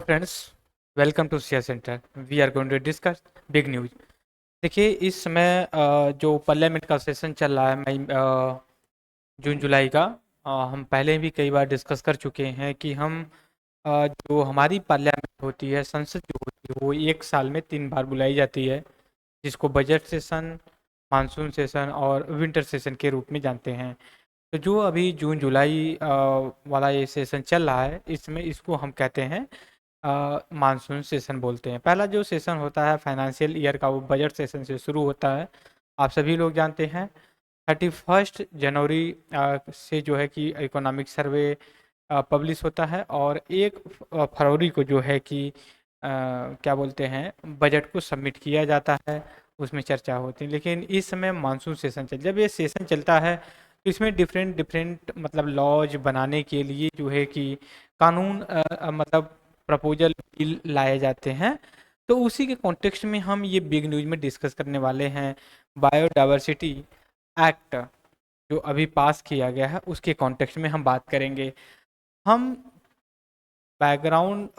Friends, welcome to share center. We are going to discuss big news. देखिए, इस समय जो पार्लियामेंट का सेशन चल रहा है मई जून जुलाई का, हम पहले भी कई बार डिस्कस कर चुके हैं कि हम जो हमारी पार्लियामेंट होती है, संसद जो होती है, वो एक साल में 3 बार बुलाई जाती है, जिसको बजट सेशन, मानसून सेशन और विंटर सेशन के रूप में जानते हैं। तो जो अभी जून जुलाई वाला ये सेशन चल रहा है, इसमें इसको हम कहते हैं मानसून सेशन बोलते हैं। पहला जो सेशन होता है फाइनेंशियल ईयर का, वो बजट सेशन से शुरू होता है। आप सभी लोग जानते हैं 31 जनवरी से जो है कि इकोनॉमिक सर्वे पब्लिश होता है, और 1 फरवरी को जो है कि क्या बोलते हैं, बजट को सबमिट किया जाता है, उसमें चर्चा होती है। लेकिन इस समय मानसून सेशन जब ये सेशन चलता है, तो इसमें डिफरेंट डिफरेंट मतलब लॉज बनाने के लिए जो है कि कानून मतलब प्रपोजल बिल लाए जाते हैं। तो उसी के कॉन्टेक्स्ट में हम ये बिग न्यूज में डिस्कस करने वाले हैं। बायोडायवर्सिटी एक्ट जो अभी पास किया गया है, उसके कॉन्टेक्स्ट में हम बात करेंगे। हम बैकग्राउंड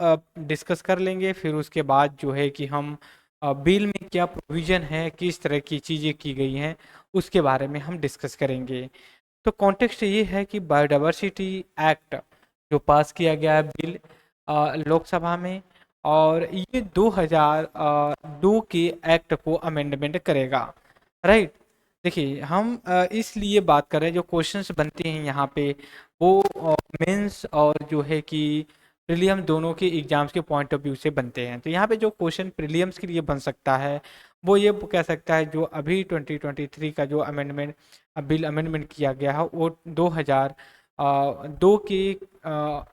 डिस्कस कर लेंगे, फिर उसके बाद जो है कि हम बिल में क्या प्रोविज़न है, किस तरह की चीज़ें की गई हैं, उसके बारे में हम डिस्कस करेंगे। तो कॉन्टेक्स्ट ये है कि बायोडायवर्सिटी एक्ट जो पास किया गया है बिल लोकसभा में, और ये 2002 के एक्ट को अमेंडमेंट करेगा। राइट। देखिए, हम इसलिए बात कर रहे हैं, जो क्वेश्चंस बनते हैं यहाँ पे, वो मेंस और जो है कि प्रीलियम दोनों के एग्जाम्स के पॉइंट ऑफ व्यू से बनते हैं। तो यहाँ पे जो क्वेश्चन प्रीलियम्स के लिए बन सकता है, वो ये कह सकता है, जो अभी 2023 का जो अमेंडमेंट बिल अमेंडमेंट किया गया है, वो 2002 के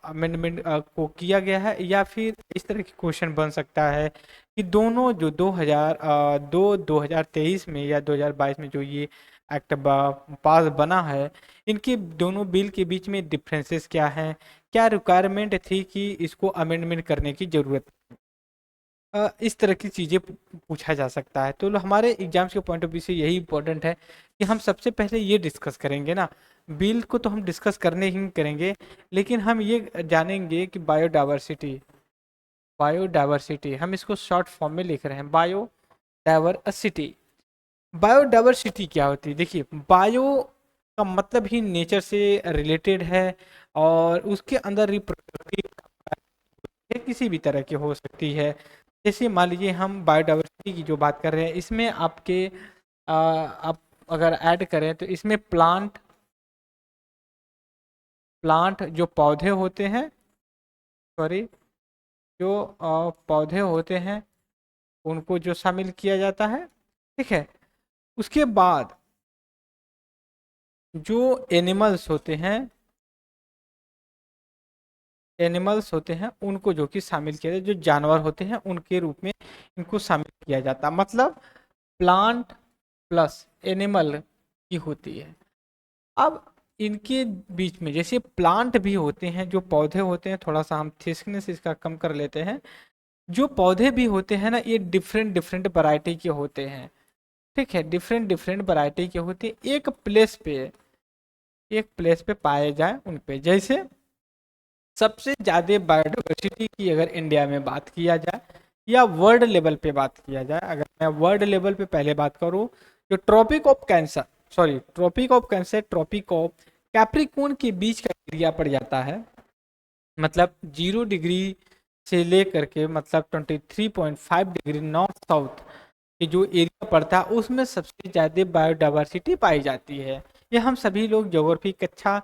अमेंडमेंट को किया गया है, या फिर इस तरह के क्वेश्चन बन सकता है कि दोनों जो 2023 में या 2022 में जो ये एक्ट पास बना है, इनके दोनों बिल के बीच में डिफरेंसेस क्या हैं, क्या रिक्वायरमेंट थी कि इसको अमेंडमेंट करने की ज़रूरत। इस तरह की चीज़ें पूछा जा सकता है। तो हमारे एग्जाम्स के पॉइंट ऑफ व्यू से यही इंपॉर्टेंट है कि हम सबसे पहले ये डिस्कस करेंगे ना। बिल को तो हम डिस्कस करने ही करेंगे, लेकिन हम ये जानेंगे कि बायोडायवर्सिटी बायोडायवर्सिटी हम इसको शॉर्ट फॉर्म में लिख रहे हैं, बायोडायवर्सिटी। बायोडायवर्सिटी क्या होती है? देखिए, बायो का मतलब ही नेचर से रिलेटेड है, और उसके अंदर रिप्रोडक्टिव किसी भी तरह की हो सकती है। जैसे मान लीजिए हम बायोडायवर्सिटी की जो बात कर रहे हैं, इसमें आप अगर ऐड करें तो इसमें प्लांट प्लांट जो पौधे होते हैं, सॉरी, जो पौधे होते हैं, उनको जो शामिल किया जाता है। ठीक है। उसके बाद जो एनिमल्स होते हैं एनिमल्स होते हैं, उनको जो कि शामिल किया जाता है, जो जानवर होते हैं उनके रूप में इनको शामिल किया जाता है। मतलब प्लांट प्लस एनिमल की होती है। अब इनके बीच में जैसे प्लांट भी होते हैं, जो पौधे होते हैं, थोड़ा सा हम थिकनेस इसका कम कर लेते हैं। जो पौधे भी होते हैं ना, ये डिफरेंट डिफरेंट वैरायटी के होते हैं। ठीक है, डिफरेंट डिफरेंट वैरायटी के होते हैं। एक प्लेस पे पाए जाए उन पे। जैसे सबसे ज़्यादा बायोडाइवर्सिटी की अगर इंडिया में बात किया जाए, या वर्ल्ड लेवल पे बात किया जाए, अगर मैं वर्ल्ड लेवल पे पहले बात करूँ, जो ट्रॉपिक ऑफ कैप्रिकॉर्न के बीच का एरिया पड़ जाता है। मतलब 0 डिग्री से लेकर के मतलब 23.5 डिग्री नॉर्थ साउथ के जो एरिया पड़ता है, उसमें सबसे ज़्यादा बायोडाइवर्सिटी पाई जाती है। ये हम सभी लोग ज्योग्राफी कक्षा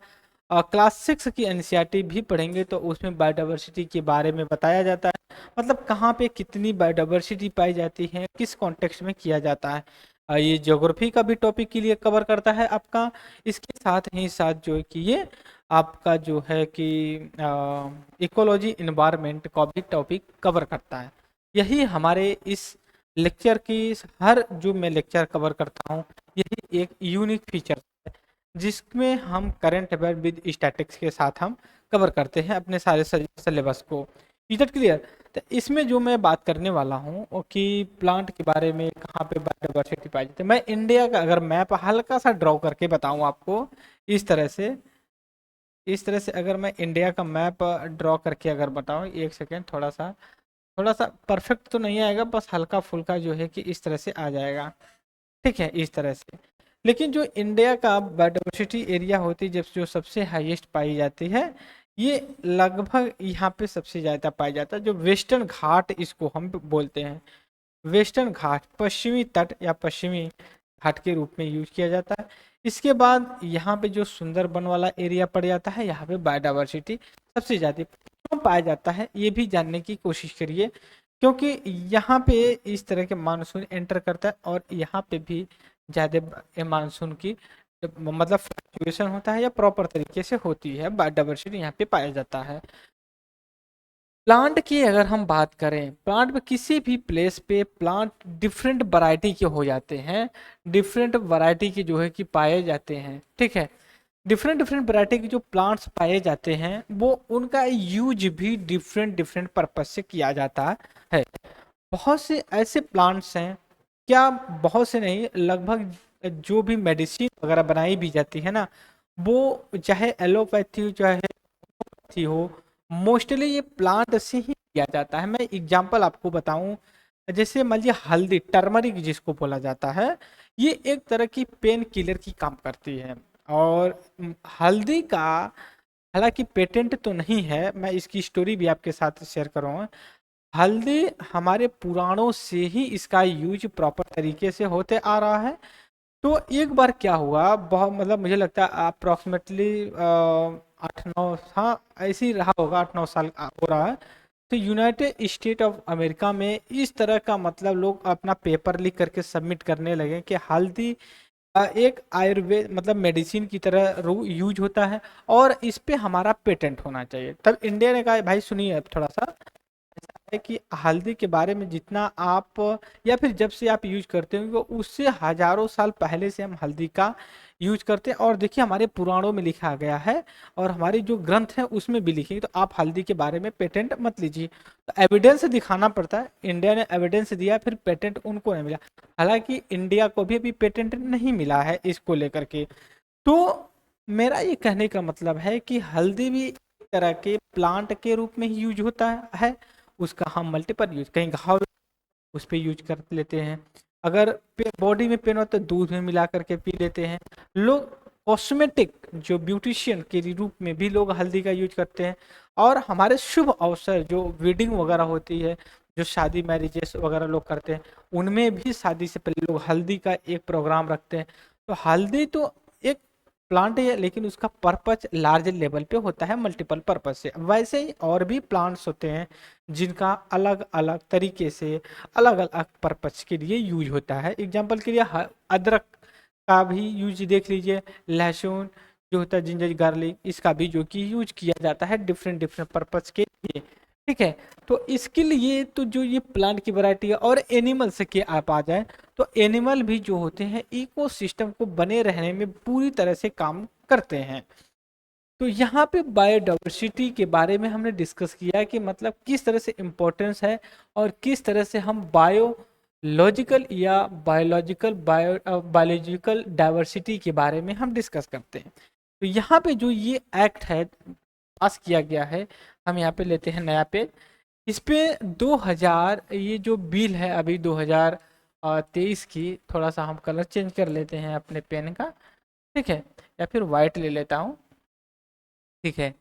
क्लास 6 की एनसीईआरटी भी पढ़ेंगे, तो उसमें बायोडाइवर्सिटी के बारे में बताया जाता है। मतलब कहाँ पे कितनी बायोडाइवर्सिटी पाई जाती है, किस कॉन्टेक्स्ट में किया जाता है। ये ज्योग्राफी का भी टॉपिक के लिए कवर करता है आपका। इसके साथ ही साथ जो है कि ये आपका जो है कि इकोलॉजी इन्वायरमेंट का भी टॉपिक कवर करता है। यही हमारे इस लेक्चर की, हर जो मैं लेक्चर कवर करता हूँ, यही एक यूनिक फीचर है, जिसमें हम करंट अफेयर विद स्टैटिक्स के साथ हम कवर करते हैं अपने सारे सिलेबस को। Is that clear? तो इसमें जो मैं बात करने वाला हूँ वो कि प्लांट के बारे में, कहाँ पे बायोडाइवर्सिटी पाई जाती है। मैं इंडिया का अगर मैप हल्का सा ड्रॉ करके बताऊँ आपको इस तरह से, इस तरह से अगर मैं इंडिया का मैप ड्रॉ करके अगर बताऊं, एक सेकेंड, थोड़ा सा परफेक्ट तो नहीं आएगा, बस हल्का फुल्का जो है कि इस तरह से आ जाएगा। ठीक है, इस तरह से। लेकिन जो इंडिया का बायोडाइवर्सिटी एरिया होती है, जब जो सबसे हाईएस्ट पाई जाती है, ये लगभग यहाँ पे सबसे ज़्यादा पाया जाता है, जो वेस्टर्न घाट इसको हम बोलते हैं। वेस्टर्न घाट, पश्चिमी तट या पश्चिमी घाट के रूप में यूज किया जाता है। इसके बाद यहाँ पे जो सुंदरबन वाला एरिया पड़ जाता है, यहाँ पे बायोडाइवर्सिटी सबसे ज़्यादा क्यों पाया जाता है ये भी जानने की कोशिश करिए। क्योंकि यहाँ पे इस तरह के मानसून एंटर करता है और यहाँ पे भी ज़्यादा मानसून की मतलब फ्लक्चुएशन होता है या प्रॉपर तरीके से होती है, बायोडाइवर्सिटी यहाँ पे पाया जाता है। प्लांट की अगर हम बात करें, प्लांट पे किसी भी प्लेस पे प्लांट डिफरेंट वैरायटी के हो जाते हैं, डिफरेंट वैरायटी के जो है कि पाए जाते हैं। ठीक है, डिफरेंट डिफरेंट वैरायटी के जो प्लांट्स पाए जाते हैं वो उनका यूज भी डिफरेंट डिफरेंट पर्पज से किया जाता है। बहुत से ऐसे प्लांट्स हैं, क्या बहुत से नहीं, लगभग जो भी मेडिसिन वगैरह बनाई भी जाती है ना, वो चाहे एलोपैथी हो चाहे थी हो, मोस्टली ये प्लांट से ही किया जाता है। मैं एग्जांपल आपको बताऊं, जैसे मान लीजिए हल्दी, टर्मरिक जिसको बोला जाता है, ये एक तरह की पेन किलर की काम करती है। और हल्दी का हालांकि पेटेंट तो नहीं है, मैं इसकी स्टोरी भी आपके साथ शेयर करूँगा। हल्दी हमारे पुराणों से ही इसका यूज प्रॉपर तरीके से होते आ रहा है। तो एक बार क्या हुआ, बहुत मतलब मुझे लगता है अप्रॉक्सीमेटली 8-9, हाँ ऐसे ही रहा होगा, 8-9 साल हो रहा है। तो यूनाइटेड स्टेट ऑफ अमेरिका में इस तरह का मतलब लोग अपना पेपर लिख करके सबमिट करने लगे कि हल्दी एक आयुर्वेद मतलब मेडिसिन की तरह यूज होता है और इस पे हमारा पेटेंट होना चाहिए। तब इंडिया ने कहा भाई सुनिए, अब थोड़ा सा ऐसा है कि हल्दी के बारे में जितना आप या फिर जब से आप यूज करते होंगे उससे हजारों साल पहले से हम हल्दी का यूज करते हैं, और देखिए हमारे पुराणों में लिखा गया है और हमारे जो ग्रंथ हैं उसमें भी लिखे, तो आप हल्दी के बारे में पेटेंट मत लीजिए। तो एविडेंस दिखाना पड़ता है, इंडिया ने एविडेंस दिया, फिर पेटेंट उनको नहीं मिला। हालांकि इंडिया को भी अभी पेटेंट नहीं मिला है इसको लेकर के। तो मेरा ये कहने का मतलब है कि हल्दी भी एक तरह के प्लांट के रूप में ही यूज होता है। उसका हम मल्टीपल यूज, कहीं घाव उस पर यूज कर लेते हैं, अगर बॉडी में पेन हो तो दूध में मिला करके पी लेते हैं लोग। कॉस्मेटिक जो ब्यूटिशियन के रूप में भी लोग हल्दी का यूज करते हैं। और हमारे शुभ अवसर जो वेडिंग वगैरह होती है, जो शादी मैरिजेस वगैरह लोग करते हैं, उनमें भी शादी से पहले लोग हल्दी का एक प्रोग्राम रखते हैं। तो हल्दी तो एक प्लांट है, लेकिन उसका पर्पज लार्ज लेवल पे होता है, मल्टीपल पर्पज से। वैसे ही और भी प्लांट्स होते हैं जिनका अलग अलग तरीके से अलग अलग पर्पज के लिए यूज होता है। एग्जाम्पल के लिए अदरक का भी यूज देख लीजिए, लहसुन जो होता है, जिंजर गार्लिक, इसका भी जो कि यूज किया जाता है डिफरेंट डिफरेंट पर्पज के लिए। ठीक है, तो इसके लिए तो जो ये प्लांट की वैरायटी है, और एनिमल से के आप आ जाए तो एनिमल भी जो होते हैं इकोसिस्टम को बने रहने में पूरी तरह से काम करते हैं। तो यहाँ पे बायोडाइवर्सिटी के बारे में हमने डिस्कस किया है कि मतलब किस तरह से इम्पोर्टेंस है और किस तरह से हम बायोलॉजिकल या बायोलॉजिकल डाइवर्सिटी के बारे में हम डिस्कस करते हैं। तो यहाँ पे जो ये एक्ट है पास किया गया है, हम यहाँ पे लेते हैं नया पेज। इस पे 2000, ये जो बिल है अभी 2023 की, थोड़ा सा हम कलर चेंज कर लेते हैं अपने पेन का। ठीक है, या फिर वाइट ले लेता हूँ। ठीक है,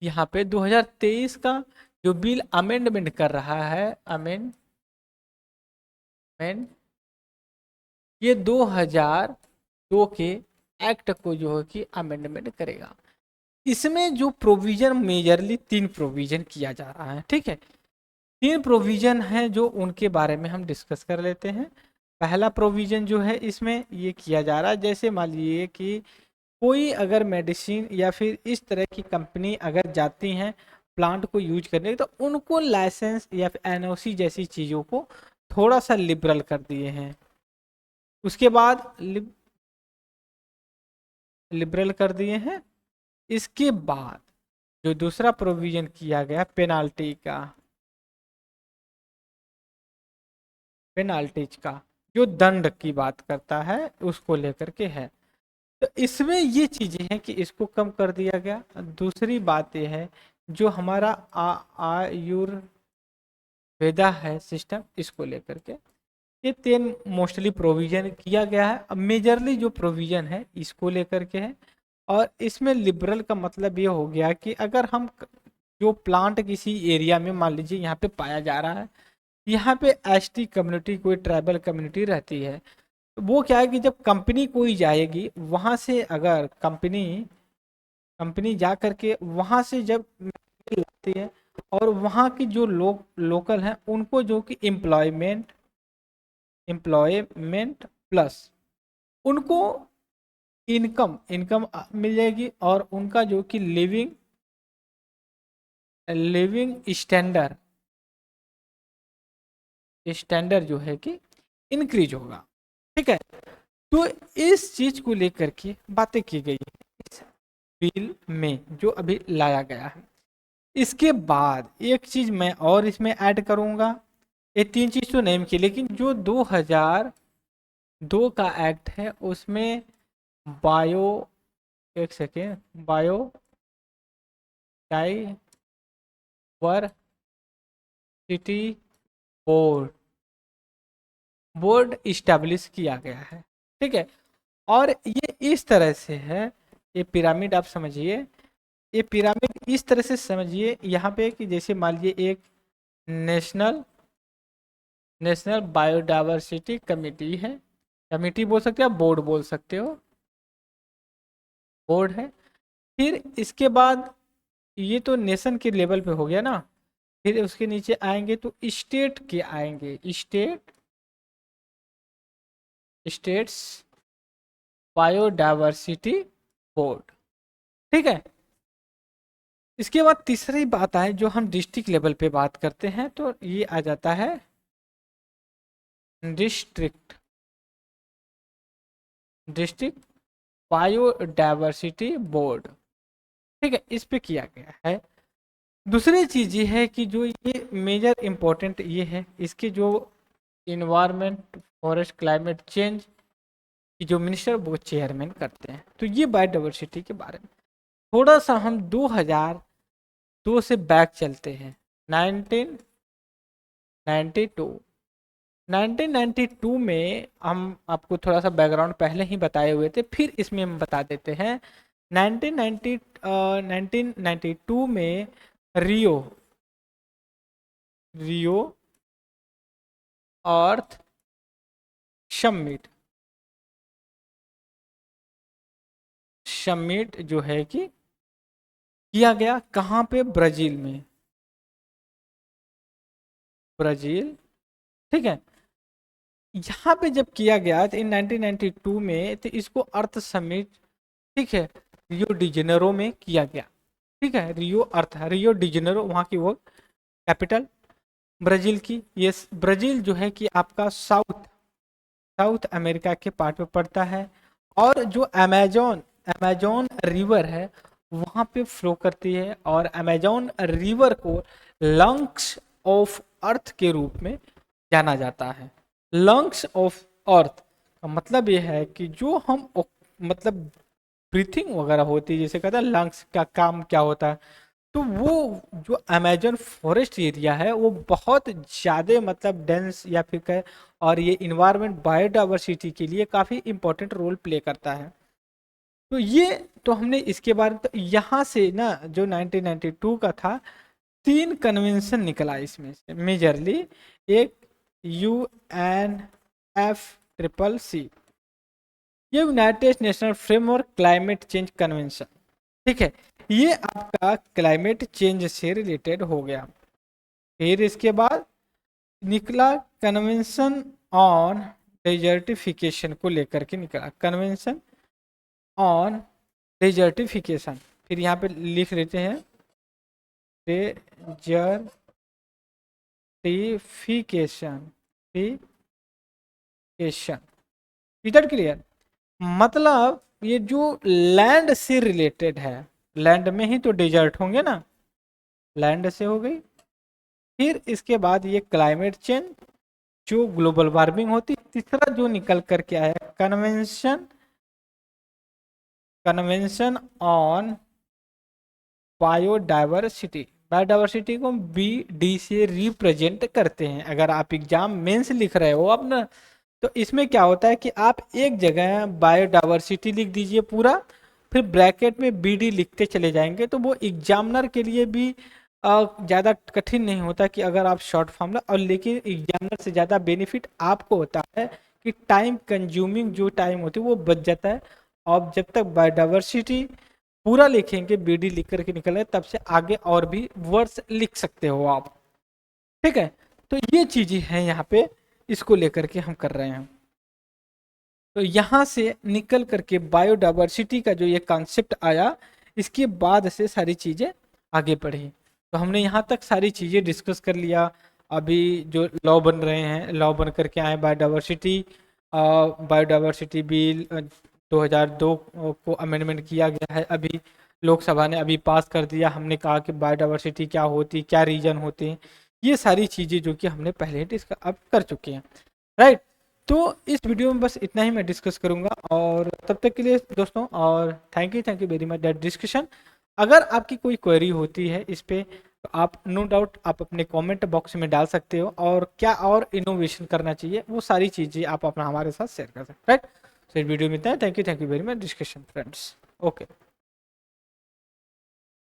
यहाँ पे 2023 का जो बिल अमेंडमेंट कर रहा है, अमेंडमेंट, ये 2002 के एक्ट को जो है कि अमेंडमेंट करेगा। इसमें जो प्रोविजन मेजरली 3 प्रोविजन किया जा रहा है। ठीक है, 3 प्रोविजन है जो उनके बारे में हम डिस्कस कर लेते हैं। पहला प्रोविजन जो है इसमें ये किया जा रहा है, जैसे मान लीजिए कि कोई अगर मेडिसिन या फिर इस तरह की कंपनी अगर जाती हैं प्लांट को यूज करने, तो उनको लाइसेंस या फिर एनओसी जैसी चीज़ों को थोड़ा सा लिबरल कर दिए हैं। उसके बाद लिबरल कर दिए हैं। इसके बाद जो दूसरा प्रोविजन किया गया पेनाल्टी का, पेनाल्टीज का जो दंड की बात करता है उसको लेकर के है। तो इसमें ये चीजें हैं कि इसको कम कर दिया गया। दूसरी बात ये है जो हमारा आयुर्वेदा है सिस्टम, इसको लेकर के ये 10 मोस्टली प्रोविजन किया गया है। अब मेजरली जो प्रोविजन है इसको लेकर के है। और इसमें लिबरल का मतलब ये हो गया कि अगर हम जो प्लांट किसी एरिया में मान लीजिए यहाँ पे पाया जा रहा है, यहाँ पे एसटी कम्युनिटी कोई ट्राइबल कम्युनिटी रहती है, तो वो क्या है कि जब कंपनी कोई जाएगी वहां से, अगर कंपनी कंपनी जा करके वहां से जब लाती है और वहाँ की जो लोकल हैं उनको जो कि एम्प्लॉयमेंट प्लस उनको इनकम इनकम मिल जाएगी और उनका जो कि लिविंग लिविंग स्टैंडर्ड स्टैंडर्ड जो है कि इंक्रीज होगा। ठीक है, तो इस चीज को लेकर के बातें की गई है इस बिल में जो अभी लाया गया है। इसके बाद एक चीज मैं और इसमें ऐड करूंगा, ये तीन चीज तो नेम की, लेकिन जो 2002 का एक्ट है उसमें बायो, एक second, bio diversity board board establish किया गया है। ठीक है, और ये इस तरह से है, ये पिरामिड आप समझिए, ये पिरामिड इस तरह से समझिए यहाँ पे कि जैसे मान लीजिए एक नेशनल नेशनल बायोडाइवर्सिटी कमेटी है, कमेटी बोल सकते हो, बोर्ड बोल सकते हो, बोर्ड है। फिर इसके बाद ये तो नेशन के लेवल पे हो गया ना, फिर उसके नीचे आएंगे तो स्टेट के आएंगे, स्टेट्स बायोडाइवर्सिटी बोर्ड। ठीक है, इसके बाद तीसरी बात आए जो हम डिस्ट्रिक्ट लेवल पे बात करते हैं, तो ये आ जाता है डिस्ट्रिक्ट डिस्ट्रिक्ट बायोडाइवर्सिटी बोर्ड। ठीक है, इस पे किया गया है। दूसरी चीज ये है कि जो ये मेजर इंपॉर्टेंट ये है, इसके जो इन्वायरमेंट फॉरेस्ट क्लाइमेट चेंज की जो मिनिस्टर वो चेयरमैन करते हैं। तो ये बायोडाइवर्सिटी के बारे में थोड़ा सा हम 2002 से बैक चलते हैं, 1992। 1992 में हम आपको थोड़ा सा बैकग्राउंड पहले ही बताए हुए थे, फिर इसमें हम बता देते हैं। 1992 में रियो रियो अर्थ समिट समिट जो है कि किया गया कहाँ पे, ब्राजील में, ब्राजील। ठीक है, यहाँ पे जब किया गया तो इन 1992 में, तो इसको अर्थ समिट, ठीक है, रियो डी जेनेरो में किया गया। ठीक है, रियो डी जेनेरो वहाँ की वो कैपिटल ब्राजील की। ये ब्राजील जो है कि आपका साउथ अमेरिका के पार्ट में पड़ता है, और जो अमेजोन रिवर है वहाँ पे फ्लो करती है, और अमेजोन रिवर को लंग्स ऑफ अर्थ के रूप में जाना जाता है। लंग्स ऑफ अर्थ का मतलब ये है कि जो हम मतलब ब्रीथिंग वगैरह होती है, जैसे कहते हैं लंग्स का काम क्या होता है, तो वो जो अमेजन फॉरेस्ट एरिया है वो बहुत ज़्यादा मतलब डेंस या फिर कहे, और ये इन्वायरमेंट बायोडाइवर्सिटी के लिए काफ़ी इंपॉर्टेंट रोल प्ले करता है। तो ये तो हमने इसके बारे में, तो यहाँ से ना जो 1992 का था, 3 कन्वेंशन निकला इसमें से मेजरली। एक UNFCCC, ये United national framework climate change convention. ठीक है, ये आपका क्लाइमेट चेंज से रिलेटेड हो गया। फिर इसके बाद निकला कन्वेंशन ऑन डेजर्टिफिकेशन को लेकर के निकला, कन्वेंशन ऑन डेजर्टिफिकेशन। फिर यहाँ पे लिख लेते हैं डेजर्टिफिकेशन, इज दैट क्लियर? मतलब ये जो लैंड से रिलेटेड है, लैंड में ही तो डेजर्ट होंगे ना, लैंड से हो गई। फिर इसके बाद ये क्लाइमेट चेंज जो ग्लोबल वार्मिंग होती। तीसरा जो निकल करके आया convention convention on biodiversity, biodiversity को बी डी से रिप्रेजेंट करते हैं। अगर आप एग्जाम मेंस लिख रहे हो अपना, तो इसमें क्या होता है कि आप एक जगह बायोडाइवर्सिटी लिख दीजिए पूरा, फिर ब्रैकेट में बी डी लिखते चले जाएंगे, तो वो एग्जामिनर के लिए भी ज़्यादा कठिन नहीं होता कि अगर आप शॉर्ट फॉर्मूला, और लेकिन एग्जामिनर से ज़्यादा बेनिफिट आपको होता है कि टाइम कंज्यूमिंग जो टाइम होती है वो बच जाता है। और जब तक बायोडाइवर्सिटी पूरा लिखेंगे, बी डी लिख करके निकले, तब से आगे और भी वर्ड्स लिख सकते हो आप। ठीक है, तो ये चीज़ें हैं यहाँ पे, इसको लेकर के हम कर रहे हैं। तो यहाँ से निकल करके बायोडाइवर्सिटी का जो ये कॉन्सेप्ट आया, इसके बाद से सारी चीज़ें आगे बढ़ी। तो हमने यहाँ तक सारी चीज़ें डिस्कस कर लिया। अभी जो लॉ बन रहे हैं, लॉ बन करके आए बायोडाइवर्सिटी, बायोडाइवर्सिटी बिल 2002 को अमेंडमेंट किया गया है, अभी लोकसभा ने अभी पास कर दिया। हमने कहा कि बायोडाइवर्सिटी क्या होती, क्या रीजन होते हैं, ये सारी चीज़ें जो कि हमने पहले डिस्कस अब कर चुके हैं, राइट। तो इस वीडियो में बस इतना ही मैं डिस्कस करूंगा, और तब तक के लिए दोस्तों, और thank you very much that discussion. अगर आपकी कोई क्वेरी होती है इस पे, तो आप नो डाउट आप अपने कमेंट बॉक्स में डाल सकते हो, और क्या और इनोवेशन करना चाहिए वो सारी चीज़ें आप अपना हमारे साथ शेयर कर सकते हैं, राइट। तो इस वीडियो में इतना है, thank you very much discussion friends, okay.